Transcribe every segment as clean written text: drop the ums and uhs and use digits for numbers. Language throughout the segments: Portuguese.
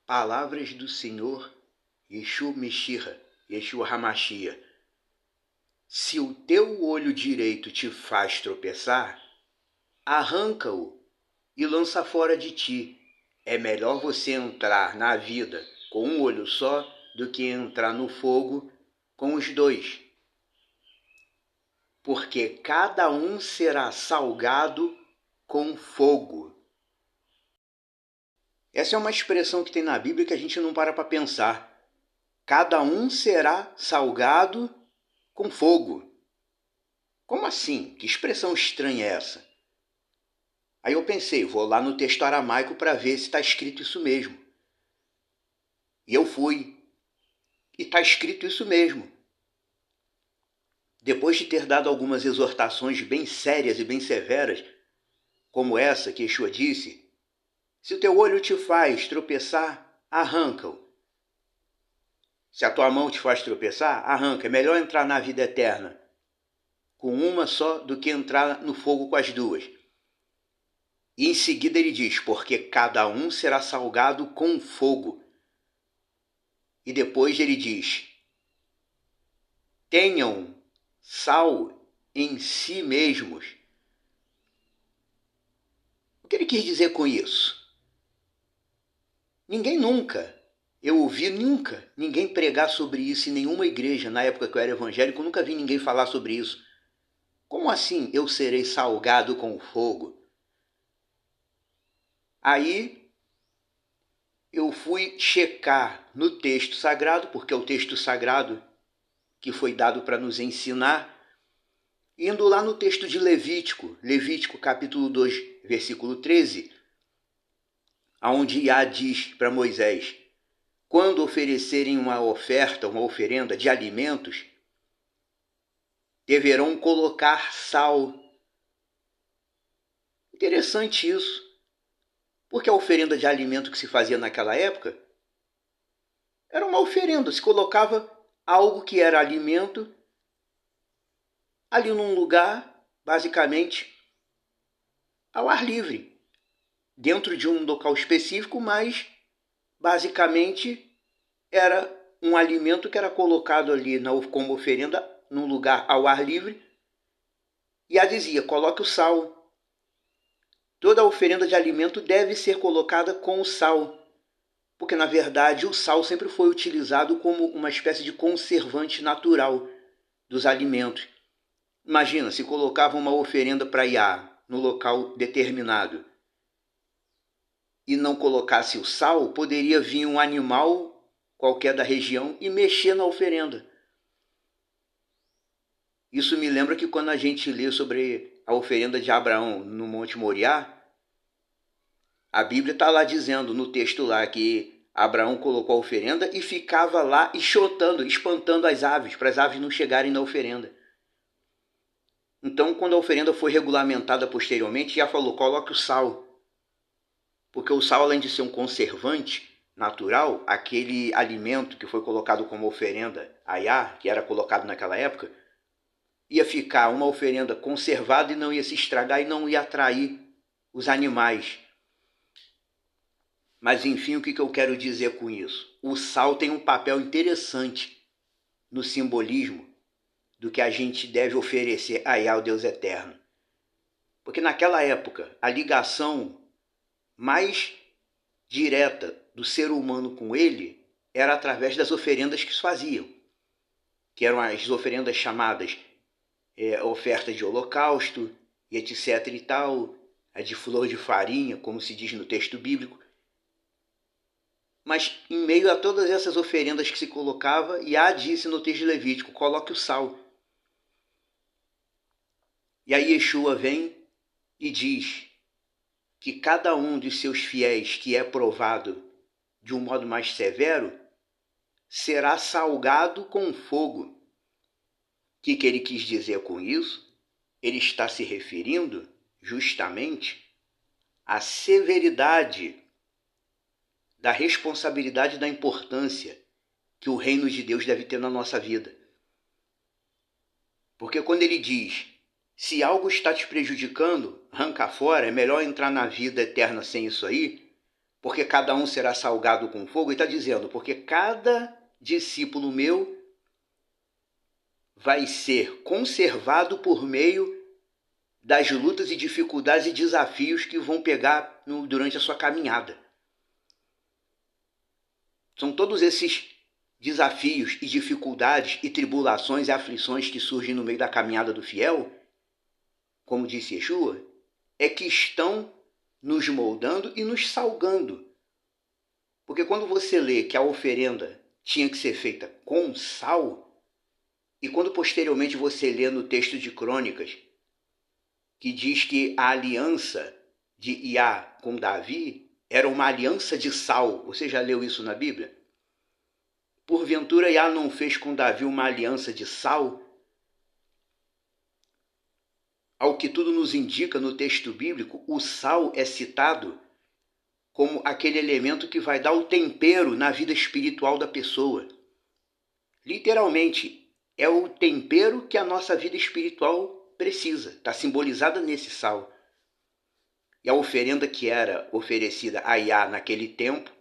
Palavras do Senhor, Yeshua Meshira, Yeshua Hamashia. Se o teu olho direito te faz tropeçar, arranca-o e lança fora de ti. É melhor você entrar na vida com um olho só do que entrar no fogo com os dois. Porque cada um será salgado com fogo. Essa é uma expressão que tem na Bíblia que a gente não para pensar. Cada um será salgado com fogo. Como assim? Que expressão estranha é essa? Aí eu pensei, vou lá no texto aramaico para ver se está escrito isso mesmo. E eu fui. E está escrito isso mesmo. Depois de ter dado algumas exortações bem sérias e bem severas, como essa que Yeshua disse, se o teu olho te faz tropeçar, arranca-o. Se a tua mão te faz tropeçar, arranca. É melhor entrar na vida eterna com uma só do que entrar no fogo com as duas. E em seguida ele diz, porque cada um será salgado com fogo. E depois ele diz, tenham sal em si mesmos. O que ele quis dizer com isso? Eu ouvi ninguém pregar sobre isso em nenhuma igreja na época que eu era evangélico, eu nunca vi ninguém falar sobre isso. Como assim eu serei salgado com fogo? Aí eu fui checar no texto sagrado, porque é o texto sagrado que foi dado para nos ensinar, indo lá no texto de Levítico capítulo 2, versículo 13, onde Iá diz para Moisés, quando oferecerem uma oferenda de alimentos, deverão colocar sal. Interessante isso, porque a oferenda de alimento que se fazia naquela época era uma oferenda, se colocava algo que era alimento ali num lugar, basicamente, ao ar livre, dentro de um local específico, mas basicamente era um alimento que era colocado ali como oferenda num lugar ao ar livre. E a dizia, coloque o sal. Toda oferenda de alimento deve ser colocada com o sal, porque na verdade o sal sempre foi utilizado como uma espécie de conservante natural dos alimentos. Imagina, se colocava uma oferenda para Iá no local determinado e não colocasse o sal, poderia vir um animal qualquer da região e mexer na oferenda. Isso me lembra que quando a gente lê sobre a oferenda de Abraão no Monte Moriá, a Bíblia está lá dizendo no texto lá que Abraão colocou a oferenda e ficava lá espantando as aves, para as aves não chegarem na oferenda. Então, quando a oferenda foi regulamentada posteriormente, já falou, coloque o sal. Porque o sal, além de ser um conservante natural, aquele alimento que foi colocado como oferenda a Iá, que era colocado naquela época, ia ficar uma oferenda conservada e não ia se estragar e não ia atrair os animais. Mas enfim, o que eu quero dizer com isso? O sal tem um papel interessante no simbolismo do que a gente deve oferecer a Yahweh, o Deus eterno. Porque naquela época, a ligação mais direta do ser humano com ele era através das oferendas que se faziam, que eram as oferendas chamadas oferta de holocausto, e etc e tal, a de flor de farinha, como se diz no texto bíblico. Mas em meio a todas essas oferendas que se colocava, Iá disse no texto de Levítico, coloque o sal. E aí Yeshua vem e diz que cada um dos seus fiéis que é provado de um modo mais severo será salgado com fogo. O que ele quis dizer com isso? Ele está se referindo justamente à severidade da responsabilidade e da importância que o reino de Deus deve ter na nossa vida. Porque quando ele diz, se algo está te prejudicando, arranca fora, é melhor entrar na vida eterna sem isso aí, porque cada um será salgado com fogo, ele está dizendo, porque cada discípulo meu vai ser conservado por meio das lutas e dificuldades e desafios que vão pegar durante a sua caminhada. São todos esses desafios e dificuldades e tribulações e aflições que surgem no meio da caminhada do fiel, como disse Yeshua, é que estão nos moldando e nos salgando. Porque quando você lê que a oferenda tinha que ser feita com sal, e quando posteriormente você lê no texto de Crônicas, que diz que a aliança de Iá com Davi era uma aliança de sal. Você já leu isso na Bíblia? Porventura Iá não fez com Davi uma aliança de sal? Ao que tudo nos indica no texto bíblico, o sal é citado como aquele elemento que vai dar o tempero na vida espiritual da pessoa. Literalmente, é o tempero que a nossa vida espiritual precisa. Está simbolizada nesse sal. E a oferenda que era oferecida a Iá naquele tempo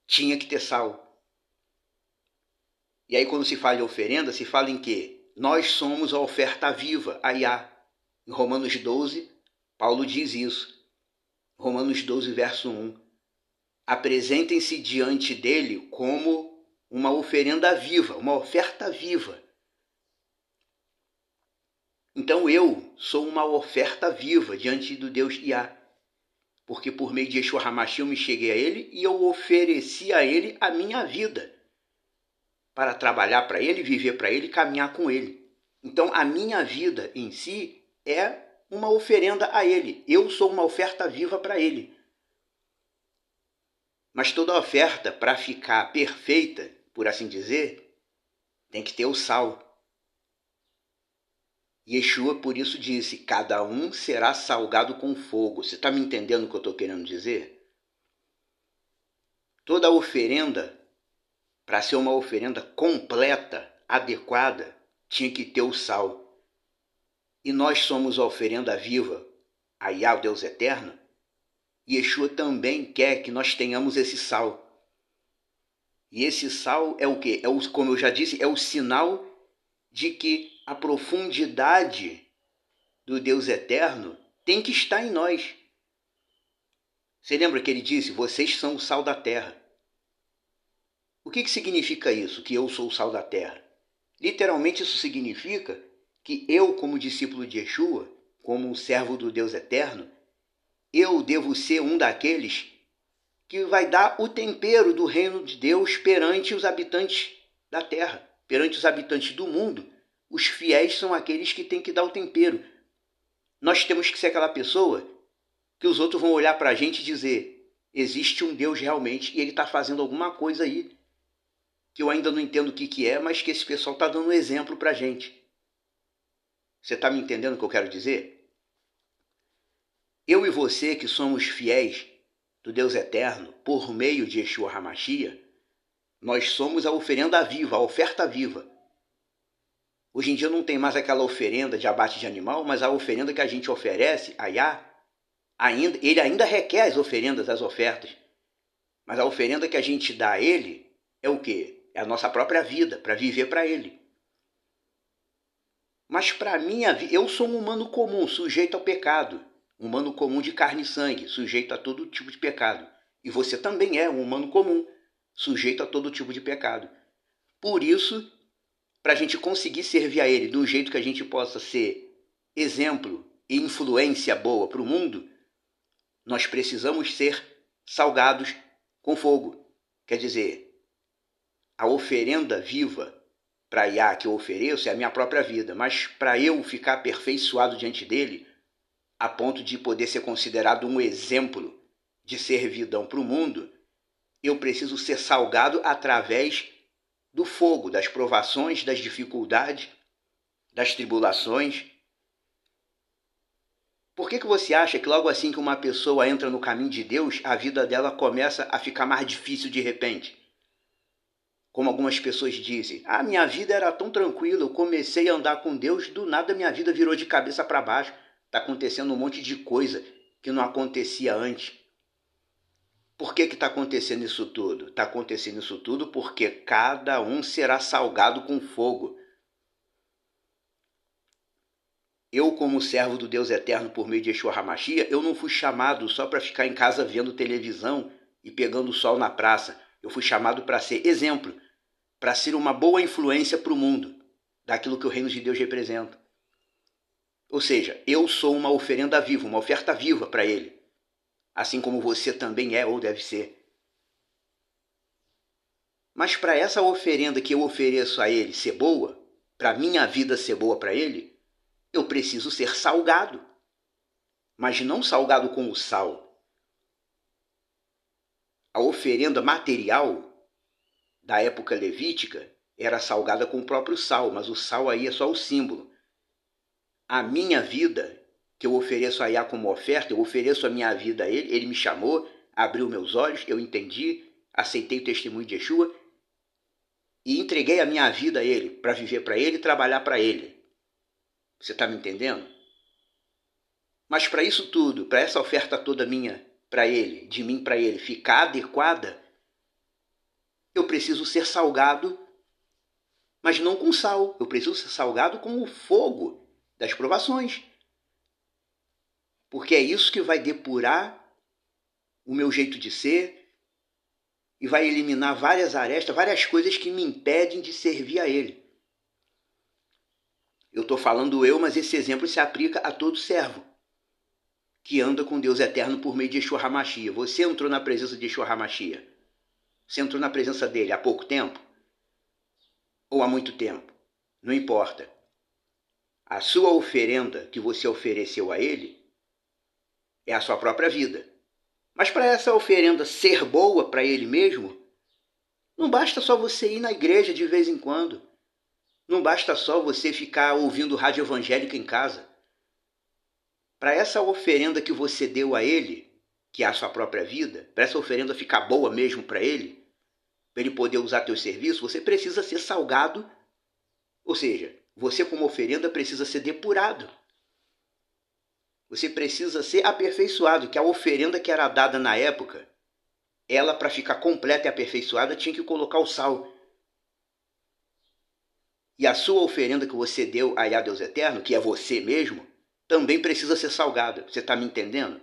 tinha que ter sal. E aí quando se fala em oferenda, se fala em quê? Nós somos a oferta viva, a Iá. Em Romanos 12, Paulo diz isso. Romanos 12, verso 1. Apresentem-se diante dele como uma oferenda viva, uma oferta viva. Então eu sou uma oferta viva diante do Deus Iá. Porque por meio de Yeshua HaMashiach eu me cheguei a ele e eu ofereci a ele a minha vida. Para trabalhar para ele, viver para ele, caminhar com ele. Então a minha vida em si é uma oferenda a ele. Eu sou uma oferta viva para ele. Mas toda oferta, para ficar perfeita, por assim dizer, tem que ter o sal. Yeshua, por isso, disse, cada um será salgado com fogo. Você está me entendendo o que eu estou querendo dizer? Toda oferenda, para ser uma oferenda completa, adequada, tinha que ter o sal. E nós somos a oferenda viva, a Yahweh, Deus eterno, e Yeshua também quer que nós tenhamos esse sal. E esse sal é o quê? Como eu já disse, é o sinal de que a profundidade do Deus eterno tem que estar em nós. Você lembra que ele disse, vocês são o sal da terra. O que significa isso, que eu sou o sal da terra? Literalmente isso significa que eu, como discípulo de Yeshua, como um servo do Deus eterno, eu devo ser um daqueles que vai dar o tempero do reino de Deus perante os habitantes da terra, perante os habitantes do mundo. Os fiéis são aqueles que têm que dar o tempero. Nós temos que ser aquela pessoa que os outros vão olhar para a gente e dizer, existe um Deus realmente e ele está fazendo alguma coisa aí que eu ainda não entendo o que é, mas que esse pessoal está dando um exemplo para a gente. Você está me entendendo o que eu quero dizer? Eu e você que somos fiéis do Deus eterno, por meio de Yeshua HaMashiach, nós somos a oferenda viva, a oferta viva. Hoje em dia não tem mais aquela oferenda de abate de animal, mas a oferenda que a gente oferece a Yah, ele ainda requer as oferendas, as ofertas. Mas a oferenda que a gente dá a ele é o quê? É a nossa própria vida, para viver para ele. Mas para mim, eu sou um humano comum, sujeito ao pecado. Um humano comum de carne e sangue, sujeito a todo tipo de pecado. E você também é um humano comum, sujeito a todo tipo de pecado. Por isso, para a gente conseguir servir a ele do jeito que a gente possa ser exemplo e influência boa para o mundo, nós precisamos ser salgados com fogo. Quer dizer, a oferenda viva para Yah que eu ofereço é a minha própria vida, mas para eu ficar aperfeiçoado diante dele, a ponto de poder ser considerado um exemplo de servidão para o mundo, eu preciso ser salgado através do fogo, das provações, das dificuldades, das tribulações. Por que você acha que logo assim que uma pessoa entra no caminho de Deus, a vida dela começa a ficar mais difícil de repente? Como algumas pessoas dizem, minha vida era tão tranquila, eu comecei a andar com Deus, do nada minha vida virou de cabeça para baixo. Está acontecendo um monte de coisa que não acontecia antes. Por que está acontecendo isso tudo? Está acontecendo isso tudo porque cada um será salgado com fogo. Eu, como servo do Deus Eterno por meio de Yeshua HaMashiach, eu não fui chamado só para ficar em casa vendo televisão e pegando o sol na praça. Eu fui chamado para ser exemplo, para ser uma boa influência para o mundo, daquilo que o reino de Deus representa. Ou seja, eu sou uma oferenda viva, uma oferta viva para ele, assim como você também é ou deve ser. Mas para essa oferenda que eu ofereço a ele ser boa, para a minha vida ser boa para ele, eu preciso ser salgado. Mas não salgado com o sal. A oferenda material da época levítica era salgada com o próprio sal, mas o sal aí é só o símbolo. A minha vida, que eu ofereço a Yah como oferta, eu ofereço a minha vida a ele, ele me chamou, abriu meus olhos, eu entendi, aceitei o testemunho de Yeshua e entreguei a minha vida a ele, para viver para ele e trabalhar para ele. Você está me entendendo? Mas para isso tudo, para essa oferta toda minha para ele, de mim para ele, ficar adequada, eu preciso ser salgado, mas não com sal. Eu preciso ser salgado com o fogo das provações. Porque é isso que vai depurar o meu jeito de ser e vai eliminar várias arestas, várias coisas que me impedem de servir a ele. Eu estou falando eu, mas esse exemplo se aplica a todo servo que anda com Deus eterno por meio de Yeshua HaMashiach. Você entrou na presença de Yeshua HaMashiach. Você entrou na presença dele há pouco tempo? Ou há muito tempo? Não importa. A sua oferenda que você ofereceu a ele é a sua própria vida. Mas para essa oferenda ser boa para ele mesmo, não basta só você ir na igreja de vez em quando. Não basta só você ficar ouvindo rádio evangélica em casa. Para essa oferenda que você deu a ele, que é a sua própria vida, para essa oferenda ficar boa mesmo para ele poder usar teu serviço, você precisa ser salgado. Ou seja, você como oferenda precisa ser depurado. Você precisa ser aperfeiçoado, que a oferenda que era dada na época, ela para ficar completa e aperfeiçoada tinha que colocar o sal. E a sua oferenda que você deu a Yah Deus Eterno, que é você mesmo, também precisa ser salgada. Você está me entendendo?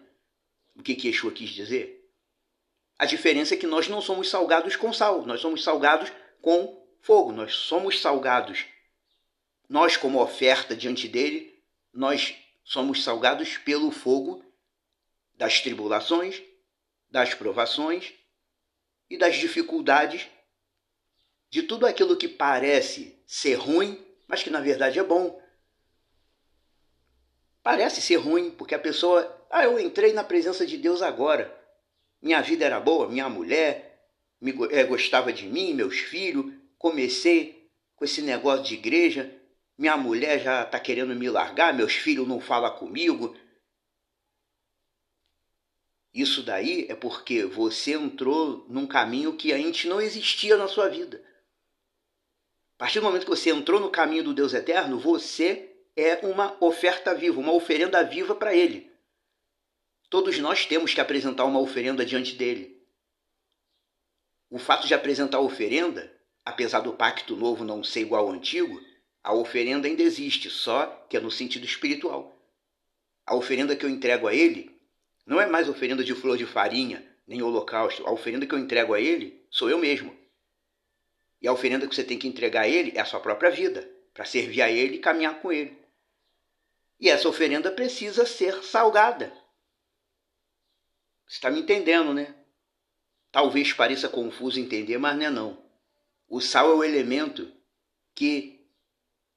O que Yeshua quis dizer? A diferença é que nós não somos salgados com sal, nós somos salgados com fogo, nós somos salgados. Nós, como oferta diante dele, nós somos salgados pelo fogo das tribulações, das provações e das dificuldades, de tudo aquilo que parece ser ruim, mas que na verdade é bom. Parece ser ruim, porque a pessoa, eu entrei na presença de Deus agora. Minha vida era boa, minha mulher gostava de mim, meus filhos, comecei com esse negócio de igreja, minha mulher já está querendo me largar, meus filhos não falam comigo. Isso daí é porque você entrou num caminho que antes não existia na sua vida. A partir do momento que você entrou no caminho do Deus Eterno, você é uma oferta viva, uma oferenda viva para ele. Todos nós temos que apresentar uma oferenda diante dele. O fato de apresentar a oferenda, apesar do pacto novo não ser igual ao antigo, a oferenda ainda existe, só que é no sentido espiritual. A oferenda que eu entrego a ele não é mais oferenda de flor de farinha, nem holocausto. A oferenda que eu entrego a ele sou eu mesmo. E a oferenda que você tem que entregar a ele é a sua própria vida, para servir a ele e caminhar com ele. E essa oferenda precisa ser salgada. Você está me entendendo, né? Talvez pareça confuso entender, mas não é não. O sal é o elemento que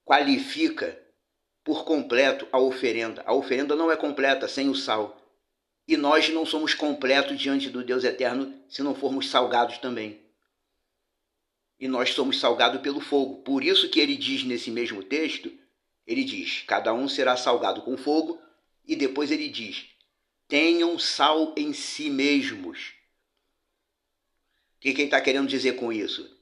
qualifica por completo a oferenda. A oferenda não é completa sem o sal. E nós não somos completos diante do Deus Eterno se não formos salgados também. E nós somos salgados pelo fogo. Por isso que ele diz nesse mesmo texto, ele diz, cada um será salgado com fogo, e depois ele diz, tenham sal em si mesmos. O que ele está querendo dizer com isso?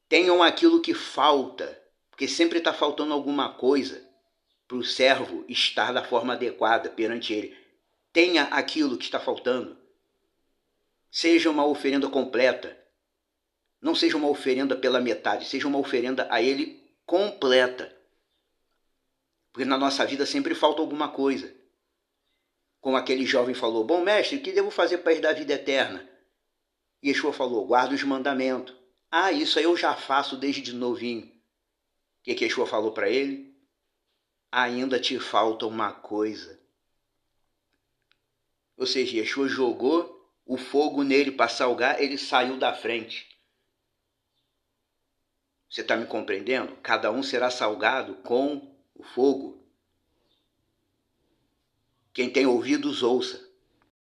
Tenham aquilo que falta, porque sempre está faltando alguma coisa para o servo estar da forma adequada perante ele. Tenha aquilo que está faltando. Seja uma oferenda completa. Não seja uma oferenda pela metade, seja uma oferenda a Ele completa. Porque na nossa vida sempre falta alguma coisa. Como aquele jovem falou, bom mestre, o que devo fazer para herdar a vida eterna? E Yeshua falou, guarda os mandamentos. Ah, isso aí eu já faço desde novinho. O que Yeshua falou para ele? Ainda te falta uma coisa. Ou seja, Yeshua jogou o fogo nele para salgar, ele saiu da frente. Você está me compreendendo? Cada um será salgado com o fogo. Quem tem ouvidos, ouça.